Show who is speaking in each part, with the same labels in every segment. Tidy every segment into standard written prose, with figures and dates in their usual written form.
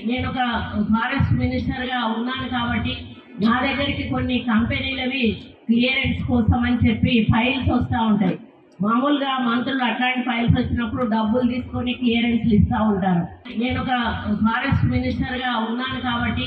Speaker 1: నేను ఒక ఫారెస్ట్ మినిస్టర్గా ఉన్నాను కాబట్టి నా దగ్గరికి కొన్ని కంపెనీలవి క్లియరెన్స్ కోసం అని చెప్పి ఫైల్స్ వస్తూ ఉంటాయి. మామూలుగా మంత్రులు అట్లాంటి ఫైల్స్ వచ్చినప్పుడు డబ్బులు తీసుకొని క్లియరెన్స్లు ఇస్తూ ఉంటారు. నేను ఒక ఫారెస్ట్ మినిస్టర్గా ఉన్నాను కాబట్టి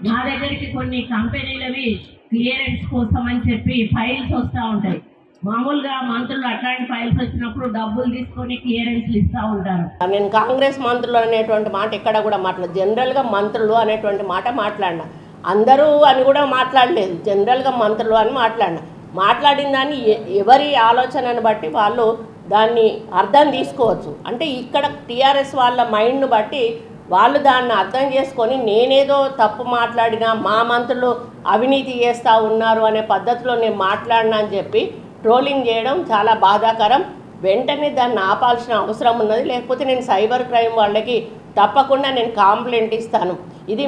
Speaker 1: నా దగ్గరికి కొన్ని కంపెనీలవి క్లియరెన్స్ కోసం అని చెప్పి ఫైల్స్ వస్తూ ఉంటాయి. మామూలుగా మంత్రులు అట్లాంటి ఫైల్స్ వచ్చినప్పుడు డబ్బులు తీసుకొని క్లియరెన్స్లు ఇస్తూ ఉంటారు. నేను కాంగ్రెస్ మంత్రులు అనేటువంటి మాట ఎక్కడ కూడా మాట్లాడలేదు. జనరల్గా మంత్రులు అనేటువంటి మాట మాట్లాడినా, అందరూ అని కూడా మాట్లాడలేదు. జనరల్గా మంత్రులు అని మాట్లాడిన దాన్ని ఎవరి ఆలోచనను బట్టి వాళ్ళు దాన్ని అర్థం తీసుకోవచ్చు. అంటే ఇక్కడ టీఆర్ఎస్ వాళ్ళ మైండ్ను బట్టి వాళ్ళు దాన్ని అర్థం చేసుకొని నేనేదో తప్పు మాట్లాడినా మా మంత్రులు అవినీతి చేస్తూ ఉన్నారు అనే పద్ధతిలో నేను మాట్లాడినా అని చెప్పి ట్రోలింగ్ చేయడం చాలా బాధాకరం. వెంటనే దాన్ని ఆపాల్సిన అవసరం ఉన్నది. లేకపోతే నేను సైబర్ క్రైమ్ వాళ్ళకి తప్పకుండా నేను కంప్లైంట్ ఇస్తాను. ఇది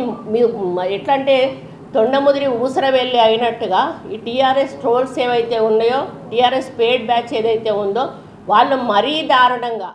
Speaker 1: ఎట్లంటే తొండముదిరి ఊసర వెళ్ళి అయినట్టుగా ఈ టీఆర్ఎస్ ట్రోల్స్ ఏవైతే ఉన్నాయో, టీఆర్ఎస్ పేడ్ బ్యాచ్ ఏదైతే ఉందో వాళ్ళు మరీ దారుణంగా